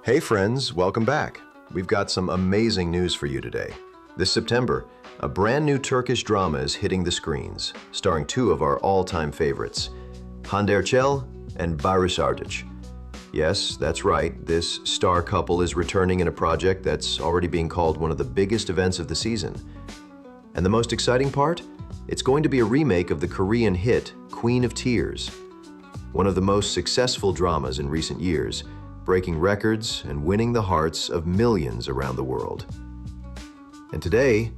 Hey friends, welcome back. We've got some amazing news for you today. This September, a brand new Turkish drama is hitting the screens, starring two of our all-time favorites, Hande Erçel and Baris Arduc. Yes, that's right, this star couple is returning in a project that's already being called one of the biggest events of the season. And the most exciting part? It's going to be a remake of the Korean hit, Queen of Tears, one of the most successful dramas in recent years, breaking records and winning the hearts of millions around the world. And today,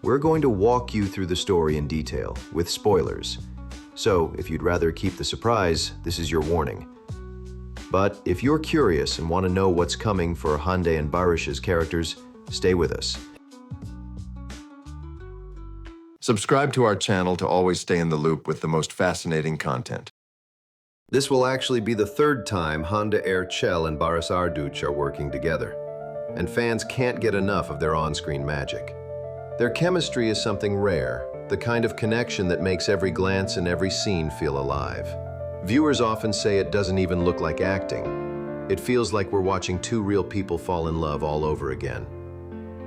we're going to walk you through the story in detail, with spoilers. So, if you'd rather keep the surprise, this is your warning. But if you're curious and want to know what's coming for Hande and Barış's characters, stay with us. Subscribe to our channel to always stay in the loop with the most fascinating content. This will actually be the third time Hande Erçel and Baris Arduc are working together. And fans can't get enough of their on-screen magic. Their chemistry is something rare, the kind of connection that makes every glance and every scene feel alive. Viewers often say it doesn't even look like acting. It feels like we're watching two real people fall in love all over again.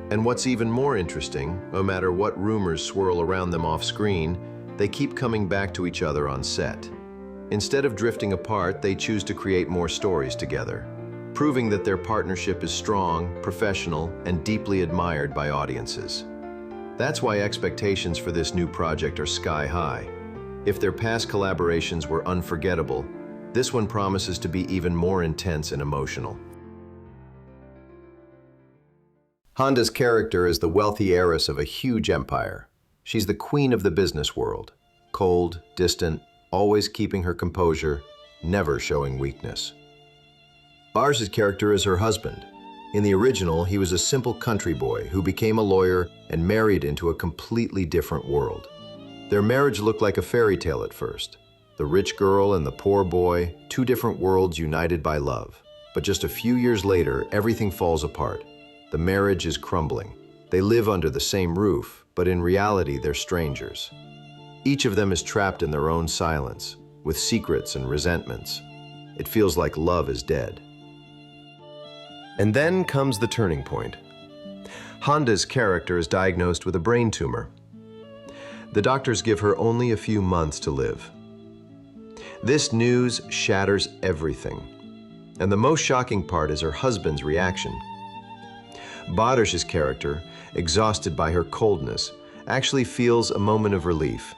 And what's even more interesting, no matter what rumors swirl around them off-screen, they keep coming back to each other on set. Instead of drifting apart, they choose to create more stories together, proving that their partnership is strong, professional, and deeply admired by audiences. That's why expectations for this new project are sky high. If their past collaborations were unforgettable, this one promises to be even more intense and emotional. Hande's character is the wealthy heiress of a huge empire. She's the queen of the business world, cold, distant, always keeping her composure, never showing weakness. Baris's character is her husband. In the original, he was a simple country boy who became a lawyer and married into a completely different world. Their marriage looked like a fairy tale at first. The rich girl and the poor boy, two different worlds united by love. But just a few years later, everything falls apart. The marriage is crumbling. They live under the same roof, but in reality, they're strangers. Each of them is trapped in their own silence, with secrets and resentments. It feels like love is dead. And then comes the turning point. Hande's character is diagnosed with a brain tumor. The doctors give her only a few months to live. This news shatters everything. And the most shocking part is her husband's reaction. Barış's character, exhausted by her coldness, actually feels a moment of relief.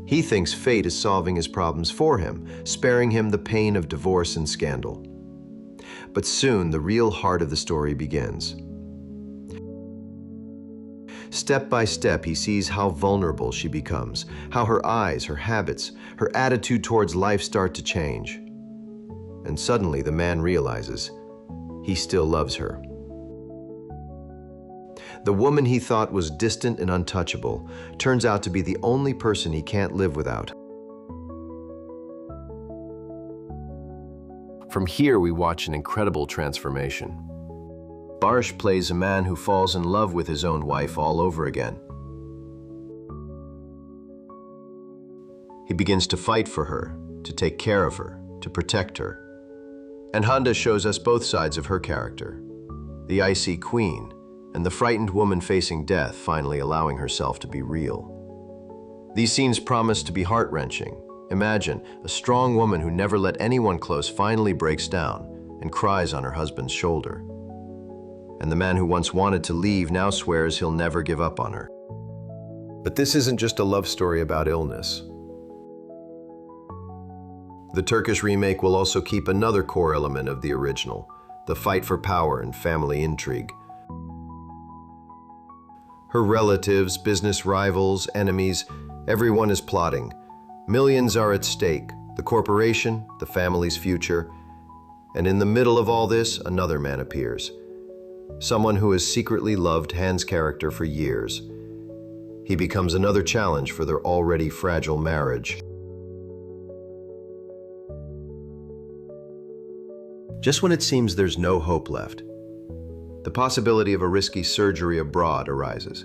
He thinks fate is solving his problems for him, sparing him the pain of divorce and scandal. But soon, the real heart of the story begins. Step by step, he sees how vulnerable she becomes, how her eyes, her habits, her attitude towards life start to change. And suddenly, the man realizes he still loves her. The woman he thought was distant and untouchable turns out to be the only person he can't live without. From here, we watch an incredible transformation. Barış plays a man who falls in love with his own wife all over again. He begins to fight for her, to take care of her, to protect her. And Hande shows us both sides of her character. The icy queen, and the frightened woman facing death, finally allowing herself to be real. These scenes promise to be heart-wrenching. Imagine a strong woman who never let anyone close finally breaks down and cries on her husband's shoulder. And the man who once wanted to leave now swears he'll never give up on her. But this isn't just a love story about illness. The Turkish remake will also keep another core element of the original, the fight for power and family intrigue. Her relatives, business rivals, enemies, everyone is plotting. Millions are at stake, the corporation, the family's future. And in the middle of all this, another man appears. Someone who has secretly loved Hande's character for years. He becomes another challenge for their already fragile marriage. Just when it seems there's no hope left, the possibility of a risky surgery abroad arises.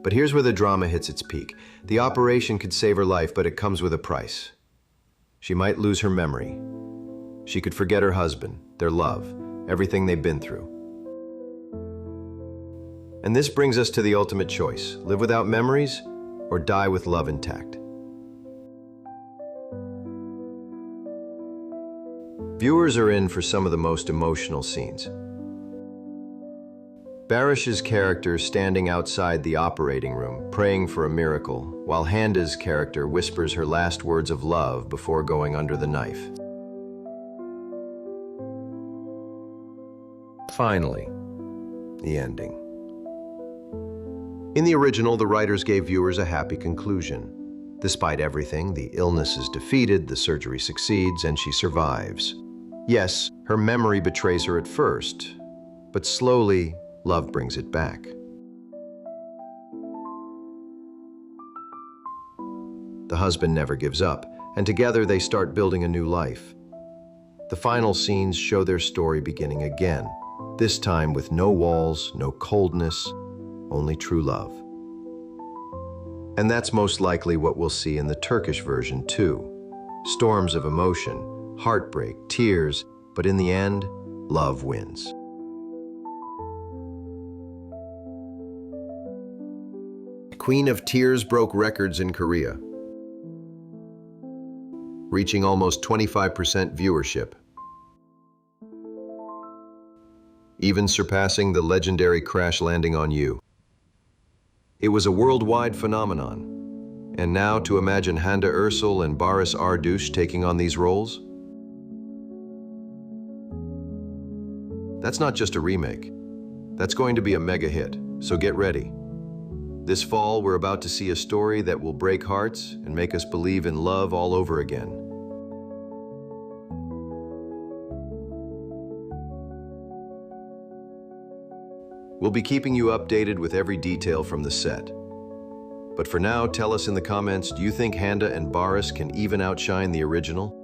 But here's where the drama hits its peak. The operation could save her life, but it comes with a price. She might lose her memory, She could forget her husband, their love, everything they've been through. And this brings us to the ultimate choice: live without memories or die with love intact. Viewers are in for some of the most emotional scenes. Barish's character standing outside the operating room, praying for a miracle, while Hande's character whispers her last words of love before going under the knife. Finally, the ending. In the original, the writers gave viewers a happy conclusion. Despite everything, the illness is defeated, the surgery succeeds, and she survives. Yes, her memory betrays her at first, but slowly, love brings it back. The husband never gives up, and together they start building a new life. The final scenes show their story beginning again, this time with no walls, no coldness, only true love. And that's most likely what we'll see in the Turkish version too. Storms of emotion, heartbreak, tears, but in the end, love wins. Queen of Tears broke records in Korea, reaching almost 25% viewership, even surpassing the legendary Crash Landing on You. It was a worldwide phenomenon, and now to imagine Hande Erçel and Baris Arduc taking on these roles? That's not just a remake. That's going to be a mega hit, so get ready. This fall, we're about to see a story that will break hearts and make us believe in love all over again. We'll be keeping you updated with every detail from the set. But for now, tell us in the comments, do you think Hande and Baris can even outshine the original?